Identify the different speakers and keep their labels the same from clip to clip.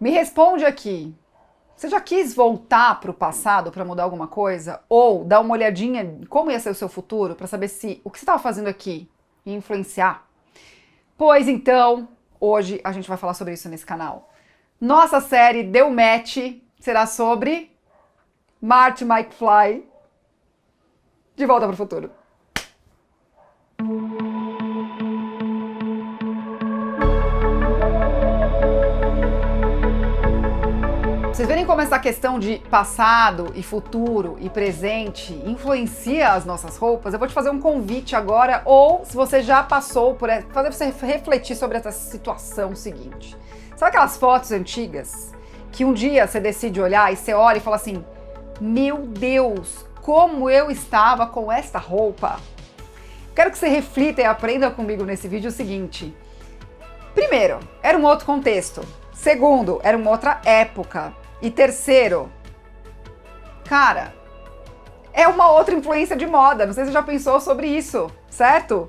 Speaker 1: Me responde aqui. Você já quis voltar para o passado para mudar alguma coisa? Ou dar uma olhadinha em como ia ser o seu futuro para saber se o que você estava fazendo aqui ia influenciar? Pois então, hoje a gente vai falar sobre isso nesse canal. Nossa série Deu Match será sobre Marty McFly de Volta para o Futuro. Vocês verem como essa questão de passado e futuro e presente influencia as nossas roupas? Eu vou te fazer um convite agora, ou se você já passou por essa, fazer você refletir sobre essa situação seguinte. Sabe aquelas fotos antigas que um dia você decide olhar e você olha e fala assim: meu Deus, como eu estava com esta roupa? Quero que você reflita e aprenda comigo nesse vídeo o seguinte. Primeiro, era um outro contexto. Segundo, era uma outra época. E terceiro, cara, é uma outra influência de moda. Não sei se você já pensou sobre isso, certo?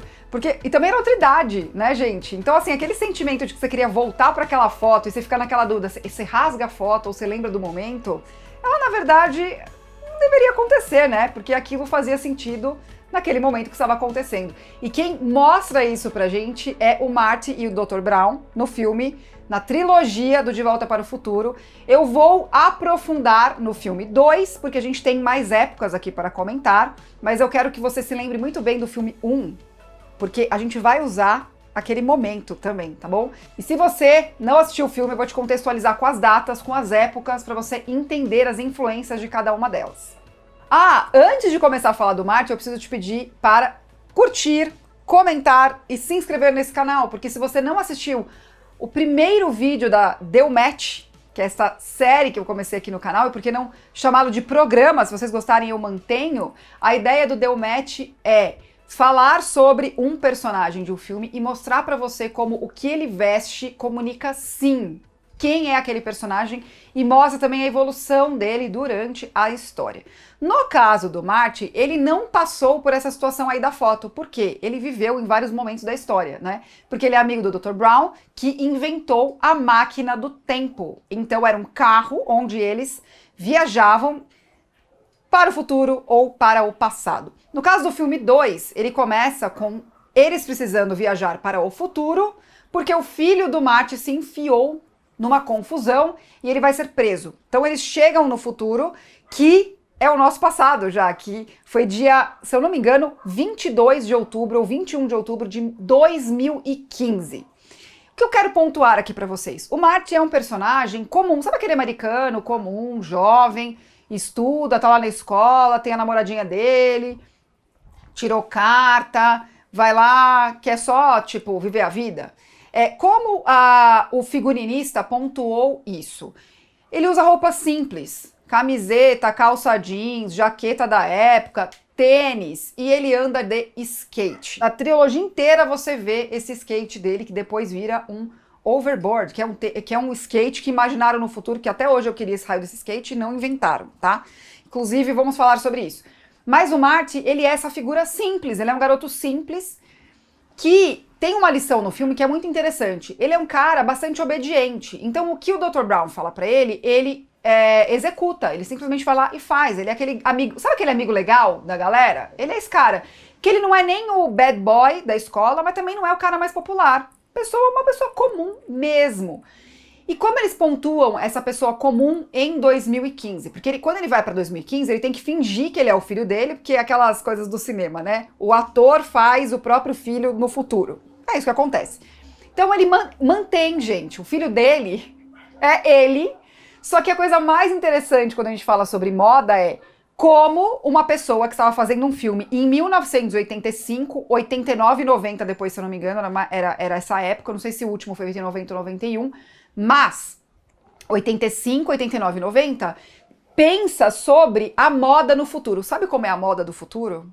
Speaker 1: E também era outra idade, né, gente? Então, assim, aquele sentimento de que você queria voltar para aquela foto e você ficar naquela dúvida, você rasga a foto ou você lembra do momento, ela, na verdade, não deveria acontecer, né? Porque aquilo fazia sentido naquele momento que estava acontecendo. E quem mostra isso pra gente é o Marty e o Dr. Brown no filme, na trilogia do De Volta para o Futuro. Eu vou aprofundar no filme 2, porque a gente tem mais épocas aqui para comentar, mas eu quero que você se lembre muito bem do filme 1, porque a gente vai usar aquele momento também, tá bom? E se você não assistiu o filme, eu vou te contextualizar com as datas, com as épocas, para você entender as influências de cada uma delas. Antes de começar a falar do Marty, eu preciso te pedir para curtir, comentar e se inscrever nesse canal, porque se você não assistiu o primeiro vídeo da Deu Match, que é essa série que eu comecei aqui no canal, e por que não chamá-lo de programa, se vocês gostarem eu mantenho, a ideia do Deu Match é falar sobre um personagem de um filme e mostrar para você como o que ele veste comunica sim quem é aquele personagem e mostra também a evolução dele durante a história. No caso do Marty, ele não passou por essa situação aí da foto, porque ele viveu em vários momentos da história, né? Porque ele é amigo do Dr. Brown, que inventou a máquina do tempo. Então era um carro onde eles viajavam para o futuro ou para o passado. No caso do filme 2, ele começa com eles precisando viajar para o futuro, porque o filho do Marty se enfiou numa confusão e ele vai ser preso. Então eles chegam no futuro, que é o nosso passado já, que foi dia, se eu não me engano, 22 de outubro ou 21 de outubro de 2015. O que eu quero pontuar aqui pra vocês? O Marty é um personagem comum, sabe aquele americano comum, jovem, estuda, tá lá na escola, tem a namoradinha dele, tirou carta, vai lá, quer só, tipo, viver a vida? Como o figurinista pontuou isso? Ele usa roupa simples, camiseta, calça jeans, jaqueta da época, tênis, e ele anda de skate. Na trilogia inteira você vê esse skate dele, que depois vira um overboard, que é um skate que imaginaram no futuro, que até hoje eu queria esse raio desse skate e não inventaram, tá? Inclusive, vamos falar sobre isso. Mas o Marty, ele é essa figura simples, ele é um garoto simples, que tem uma lição no filme que é muito interessante. Ele é um cara bastante obediente. Então, o que o Dr. Brown fala pra ele, ele executa. Ele simplesmente vai lá e faz. Ele é aquele amigo... Sabe aquele amigo legal da galera? Ele é esse cara. Que ele não é nem o bad boy da escola, mas também não é o cara mais popular. Uma pessoa comum mesmo. E como eles pontuam essa pessoa comum em 2015? Porque quando ele vai para 2015, ele tem que fingir que ele é o filho dele, porque é aquelas coisas do cinema, né? O ator faz o próprio filho no futuro. É isso que acontece. Então ele mantém, gente, o filho dele é ele. Só que a coisa mais interessante quando a gente fala sobre moda é como uma pessoa que estava fazendo um filme em 1985, 89 e 90, depois, se eu não me engano, era essa época, eu não sei se o último foi 90 ou 91, mas 85, 89 e 90 pensa sobre a moda no futuro. Sabe como é a moda do futuro?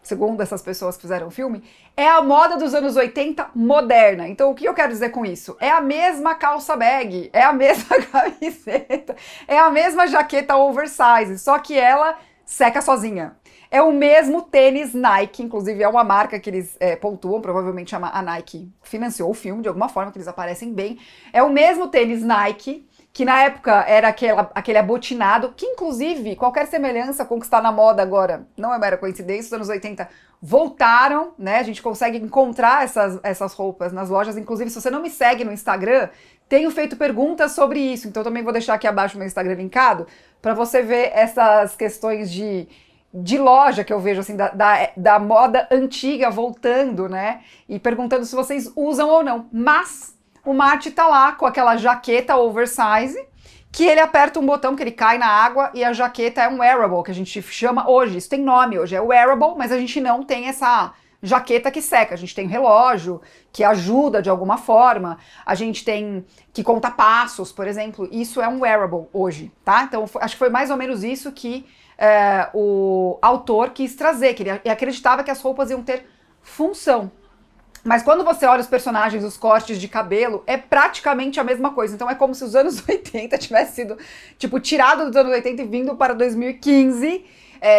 Speaker 1: Segundo essas pessoas que fizeram o filme, é a moda dos anos 80 moderna. Então, o que eu quero dizer com isso? É a mesma calça bag, é a mesma camiseta, é a mesma jaqueta oversize, só que ela seca sozinha. É o mesmo tênis Nike, inclusive é uma marca que eles pontuam, provavelmente a Nike financiou o filme de alguma forma, que eles aparecem bem. É o mesmo tênis Nike que na época era aquele abotinado, que inclusive qualquer semelhança com o que está na moda agora não é mera coincidência, os anos 80 voltaram, né? A gente consegue encontrar essas roupas nas lojas, inclusive se você não me segue no Instagram, tenho feito perguntas sobre isso, então também vou deixar aqui abaixo o meu Instagram linkado, para você ver essas questões de loja que eu vejo, assim, da moda antiga voltando, né? E perguntando se vocês usam ou não. Mas o Marty tá lá com aquela jaqueta oversize, que ele aperta um botão que ele cai na água e a jaqueta é um wearable, que a gente chama hoje, isso tem nome hoje, é wearable, mas a gente não tem essa jaqueta que seca, a gente tem relógio que ajuda de alguma forma, a gente tem que conta passos, por exemplo, isso é um wearable hoje, tá? Então acho que foi mais ou menos isso que o autor quis trazer, que ele acreditava que as roupas iam ter função. Mas quando você olha os personagens, os cortes de cabelo, é praticamente a mesma coisa. Então é como se os anos 80 tivesse sido, tipo, tirado dos anos 80 e vindo para 2015.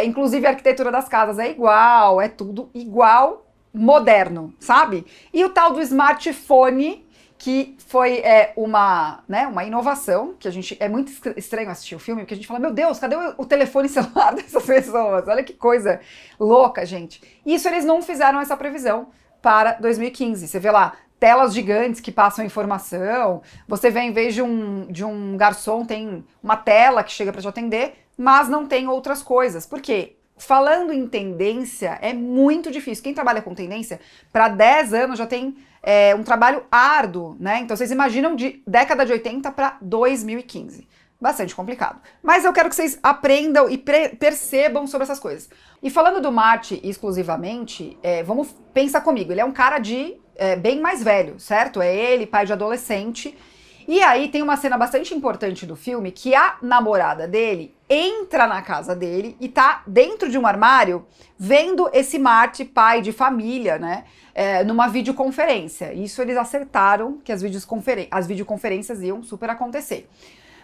Speaker 1: Inclusive a arquitetura das casas é igual, é tudo igual, moderno, sabe? E o tal do smartphone, que foi uma inovação, que a gente, é muito estranho assistir o filme, porque a gente fala, meu Deus, cadê o telefone celular dessas pessoas? Olha que coisa louca, gente. Isso eles não fizeram essa previsão para 2015. Você vê lá, telas gigantes que passam informação, você vê, em vez de um garçom, tem uma tela que chega para te atender, mas não tem outras coisas. Por quê? Falando em tendência, é muito difícil. Quem trabalha com tendência, para 10 anos já tem um trabalho árduo, né? Então vocês imaginam de década de 80 para 2015. Bastante complicado. Mas eu quero que vocês aprendam e percebam sobre essas coisas. E falando do Marty exclusivamente, vamos pensar comigo. Ele é um cara bem mais velho, certo? É ele, pai de adolescente. E aí tem uma cena bastante importante do filme que a namorada dele entra na casa dele e tá dentro de um armário vendo esse Marty, pai de família, né? Numa videoconferência. Isso eles acertaram que as videoconferências iam super acontecer.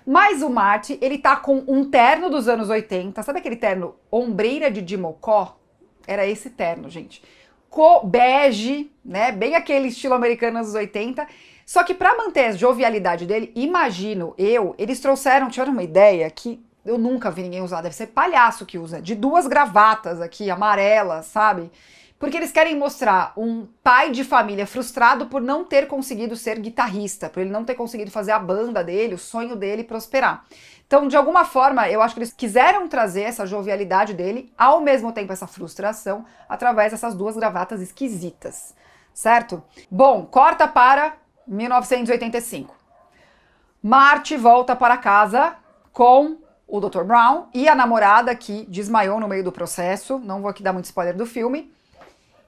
Speaker 1: Mas o Marty, ele tá com um terno dos anos 80, sabe aquele terno ombreira de mocó? Era esse terno, gente. Bege, né? Bem aquele estilo americano dos 80. Só que para manter a jovialidade dele, eles tiveram uma ideia que eu nunca vi ninguém usar, deve ser palhaço que usa, de 2 gravatas aqui, amarelas, sabe? Porque eles querem mostrar um pai de família frustrado por não ter conseguido ser guitarrista, por ele não ter conseguido fazer a banda dele, o sonho dele prosperar. Então, de alguma forma, eu acho que eles quiseram trazer essa jovialidade dele, ao mesmo tempo essa frustração, através dessas 2 gravatas esquisitas, certo? Bom, corta para 1985. Marty volta para casa com o Dr. Brown e a namorada que desmaiou no meio do processo, não vou aqui dar muito spoiler do filme.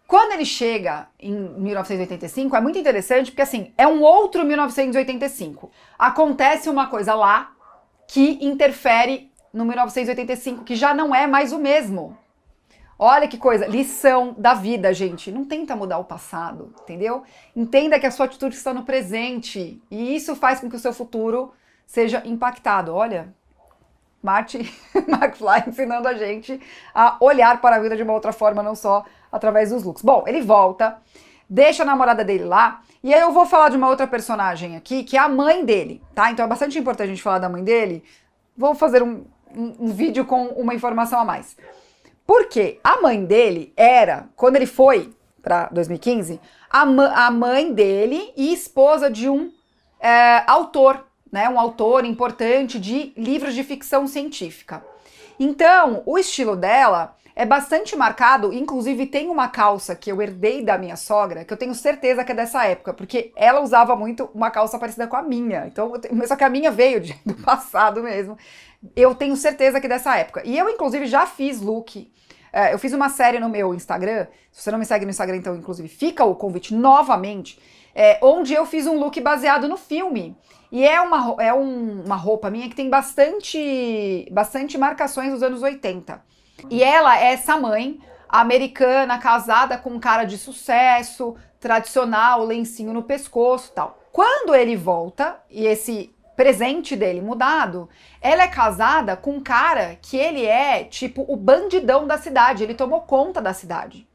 Speaker 1: Quando ele chega em 1985, é muito interessante porque, assim, é um outro 1985. Acontece uma coisa lá que interfere no 1985, que já não é mais o mesmo. Olha que coisa, lição da vida, gente. Não tenta mudar o passado, entendeu? Entenda que a sua atitude está no presente e isso faz com que o seu futuro seja impactado. Olha, Marty McFly ensinando a gente a olhar para a vida de uma outra forma, não só através dos looks. Bom, ele volta, deixa a namorada dele lá, e aí eu vou falar de uma outra personagem aqui, que é a mãe dele, tá? Então é bastante importante a gente falar da mãe dele. Vou fazer um vídeo com uma informação a mais. Porque a mãe dele quando ele foi para 2015, a mãe dele e esposa de um autor, né? Um autor importante de livros de ficção científica. Então, o estilo dela é bastante marcado, inclusive tem uma calça que eu herdei da minha sogra, que eu tenho certeza que é dessa época, porque ela usava muito uma calça parecida com a minha, então, só que a minha veio do passado mesmo, eu tenho certeza que é dessa época. E eu, inclusive, já fiz look, eu fiz uma série no meu Instagram, se você não me segue no Instagram, então, inclusive, fica o convite novamente, onde eu fiz um look baseado no filme. E é uma roupa minha que tem bastante marcações dos anos 80. E ela é essa mãe americana, casada com um cara de sucesso, tradicional, lencinho no pescoço e tal. Quando ele volta, e esse presente dele mudado, ela é casada com um cara que ele é tipo o bandidão da cidade, ele tomou conta da cidade.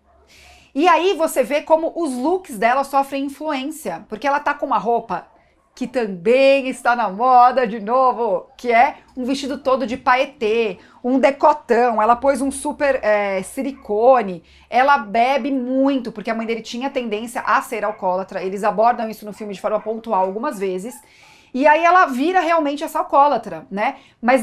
Speaker 1: E aí você vê como os looks dela sofrem influência, porque ela tá com uma roupa que também está na moda de novo, que é um vestido todo de paetê, um decotão, ela pôs um super silicone, ela bebe muito, porque a mãe dele tinha tendência a ser alcoólatra, eles abordam isso no filme de forma pontual algumas vezes, e aí ela vira realmente essa alcoólatra, né? Mas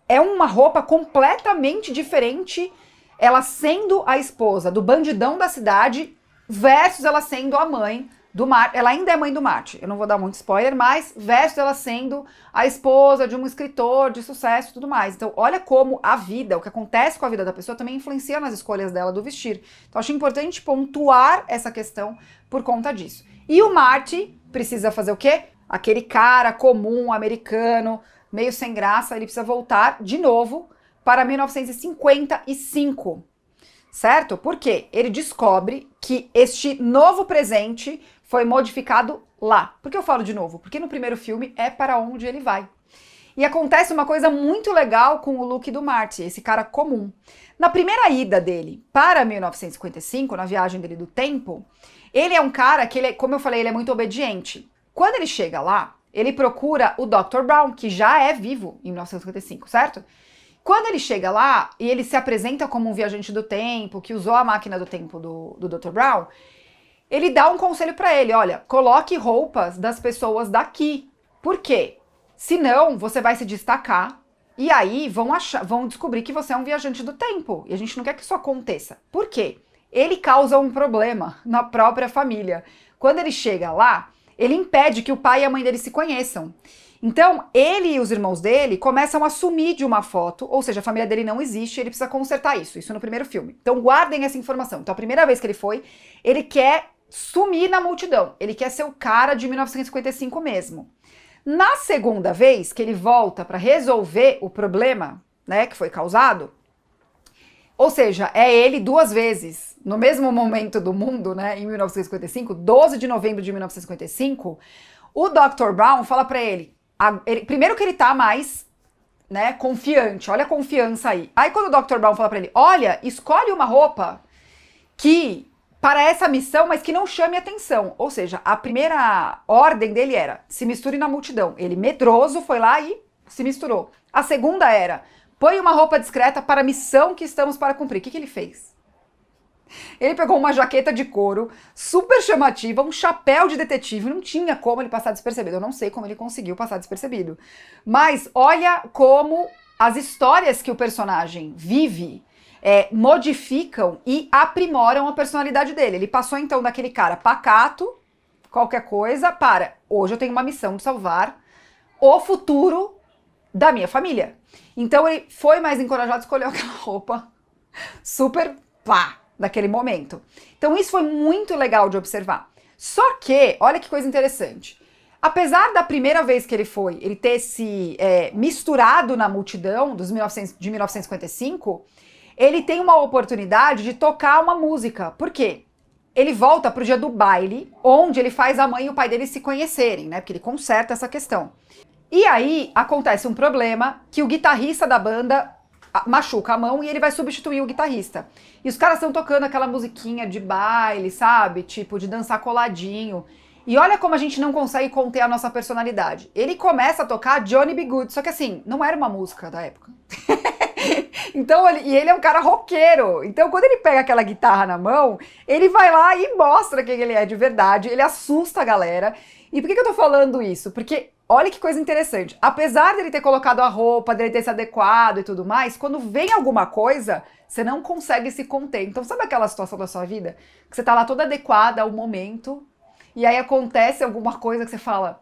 Speaker 1: é uma roupa completamente diferente, ela sendo a esposa do bandidão da cidade versus ela sendo a mãe do Marty. Ela ainda é mãe do Marty, eu não vou dar muito spoiler, mas versus ela sendo a esposa de um escritor de sucesso e tudo mais. Então olha como a vida, o que acontece com a vida da pessoa também influencia nas escolhas dela do vestir. Então acho importante pontuar essa questão por conta disso. E o Marty precisa fazer o quê? Aquele cara comum, americano, meio sem graça, ele precisa voltar de novo para 1955, certo? Porque ele descobre que este novo presente foi modificado lá. Por que eu falo de novo? Porque no primeiro filme é para onde ele vai. E acontece uma coisa muito legal com o look do Marty, esse cara comum. Na primeira ida dele para 1955, na viagem dele do tempo, ele é um cara que, como eu falei, ele é muito obediente. Quando ele chega lá, ele procura o Dr. Brown, que já é vivo em 1955, certo? Quando ele chega lá e ele se apresenta como um viajante do tempo, que usou a máquina do tempo do Dr. Brown, ele dá um conselho para ele, olha, coloque roupas das pessoas daqui. Por quê? Senão você vai se destacar e aí vão descobrir que você é um viajante do tempo. E a gente não quer que isso aconteça. Por quê? Ele causa um problema na própria família. Quando ele chega lá, ele impede que o pai e a mãe dele se conheçam. Então, ele e os irmãos dele começam a sumir de uma foto, ou seja, a família dele não existe, ele precisa consertar isso no primeiro filme. Então, guardem essa informação. Então, a primeira vez que ele foi, ele quer sumir na multidão, ele quer ser o cara de 1955 mesmo. Na segunda vez que ele volta para resolver o problema, né, que foi causado, ou seja, é ele duas vezes, no mesmo momento do mundo, né, em 1955, 12 de novembro de 1955, o Dr. Brown fala para ele, primeiro que ele tá mais, né, confiante, olha a confiança aí. Aí quando o Dr. Brown fala para ele, olha, escolhe uma roupa que para essa missão, mas que não chame atenção. Ou seja, a primeira ordem dele era, se misture na multidão. Ele, medroso, foi lá e se misturou. A segunda era, põe uma roupa discreta para a missão que estamos para cumprir. O que ele fez? Ele pegou uma jaqueta de couro super chamativa, um chapéu de detetive, não tinha como ele passar despercebido. Eu não sei como ele conseguiu passar despercebido. Mas olha como as histórias que o personagem vive modificam e aprimoram a personalidade dele. Ele passou então daquele cara pacato, qualquer coisa, para hoje eu tenho uma missão de salvar o futuro da minha família. Então ele foi mais encorajado, escolheu aquela roupa super pá, daquele momento. Então isso foi muito legal de observar. Só que, olha que coisa interessante. Apesar da primeira vez que ele foi, ele ter se misturado na multidão de 1955, ele tem uma oportunidade de tocar uma música. Por quê? Ele volta pro dia do baile, onde ele faz a mãe e o pai dele se conhecerem, né? Porque ele conserta essa questão. E aí acontece um problema que o guitarrista da banda machuca a mão e ele vai substituir o guitarrista. E os caras estão tocando aquela musiquinha de baile, sabe? Tipo, de dançar coladinho. E olha como a gente não consegue conter a nossa personalidade. Ele começa a tocar Johnny B. Good, só que assim, não era uma música da época. Então, ele é um cara roqueiro. Então, quando ele pega aquela guitarra na mão, ele vai lá e mostra quem ele é de verdade. Ele assusta a galera. E por que eu tô falando isso? Porque olha que coisa interessante. Apesar dele ter colocado a roupa, dele ter se adequado e tudo mais, quando vem alguma coisa, você não consegue se conter. Então, sabe aquela situação da sua vida? Que você tá lá toda adequada ao momento, e aí acontece alguma coisa que você fala,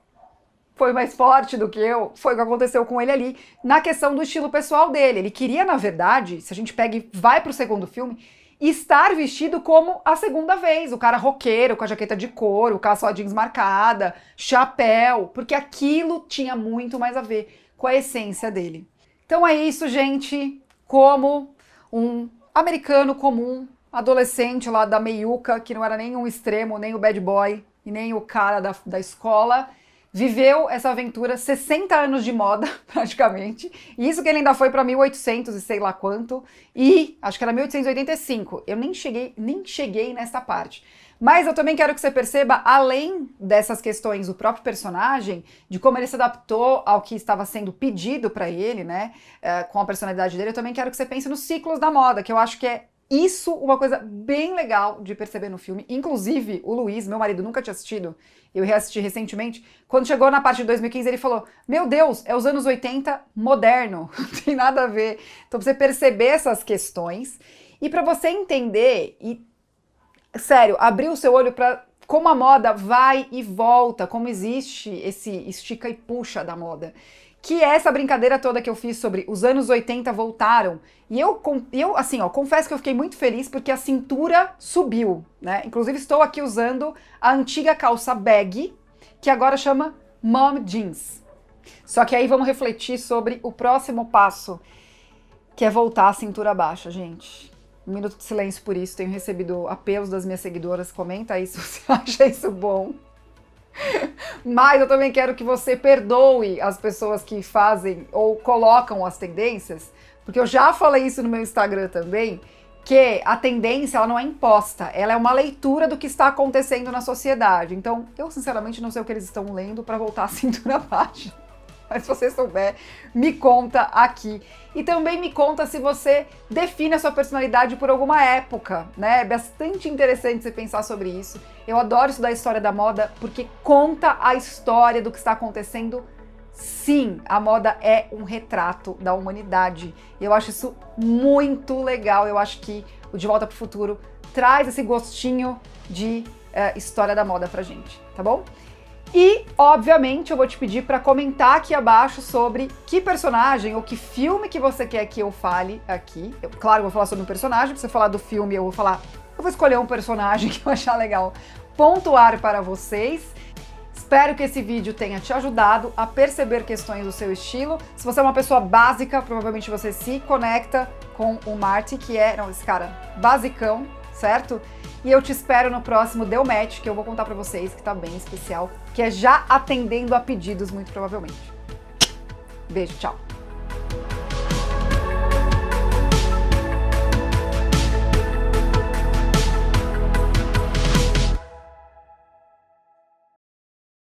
Speaker 1: foi mais forte do que eu, foi o que aconteceu com ele ali, na questão do estilo pessoal dele. Ele queria, na verdade, se a gente pega e vai pro segundo filme, estar vestido como a segunda vez, o cara roqueiro, com a jaqueta de couro, calça jeans marcada, chapéu, porque aquilo tinha muito mais a ver com a essência dele. Então é isso, gente, como um americano comum, adolescente lá da meiuca, que não era nem um extremo, nem o bad boy, e nem o cara da escola, viveu essa aventura, 60 anos de moda, praticamente. E isso que ele ainda foi para 1800 e sei lá quanto. E acho que era 1885. Eu nem cheguei nessa parte. Mas eu também quero que você perceba, além dessas questões do próprio personagem, de como ele se adaptou ao que estava sendo pedido para ele, né, com a personalidade dele, eu também quero que você pense nos ciclos da moda, que eu acho que é isso uma coisa bem legal de perceber no filme. Inclusive, o Luiz, meu marido, nunca tinha assistido, eu reassisti recentemente, quando chegou na parte de 2015, ele falou, meu Deus, é os anos 80 moderno, não tem nada a ver. Então, pra você perceber essas questões, e para você entender e sério, abrir o seu olho para como a moda vai e volta, como existe esse estica e puxa da moda. Que é essa brincadeira toda que eu fiz sobre os anos 80 voltaram. E eu assim, ó, confesso que eu fiquei muito feliz porque a cintura subiu, né? Inclusive estou aqui usando a antiga calça bag, que agora chama Mom Jeans. Só que aí vamos refletir sobre o próximo passo, que é voltar a cintura baixa, gente. Um minuto de silêncio por isso. Tenho recebido apelos das minhas seguidoras. Comenta aí se você acha isso bom. Mas eu também quero que você perdoe as pessoas que fazem ou colocam as tendências, porque eu já falei isso no meu Instagram também, que a tendência ela não é imposta, ela é uma leitura do que está acontecendo na sociedade. Então, eu sinceramente não sei o que eles estão lendo para voltar a cintura baixa. Mas se você souber, me conta aqui. E também me conta se você define a sua personalidade por alguma época, né? É bastante interessante você pensar sobre isso. Eu adoro estudar a história da moda porque conta a história do que está acontecendo. Sim, a moda é um retrato da humanidade. Eu acho isso muito legal. Eu acho que o De Volta para o Futuro traz esse gostinho de história da moda pra gente, tá bom? E, obviamente, eu vou te pedir para comentar aqui abaixo sobre que personagem ou que filme que você quer que eu fale aqui. Claro, eu vou falar sobre um personagem, pra você falar do filme, eu vou escolher um personagem que eu achar legal pontuar para vocês. Espero que esse vídeo tenha te ajudado a perceber questões do seu estilo. Se você é uma pessoa básica, provavelmente você se conecta com o Marty, que é, não, esse cara basicão, certo? E eu te espero no próximo Deu Match, que eu vou contar pra vocês, que tá bem especial, que é já atendendo a pedidos, muito provavelmente. Beijo, tchau!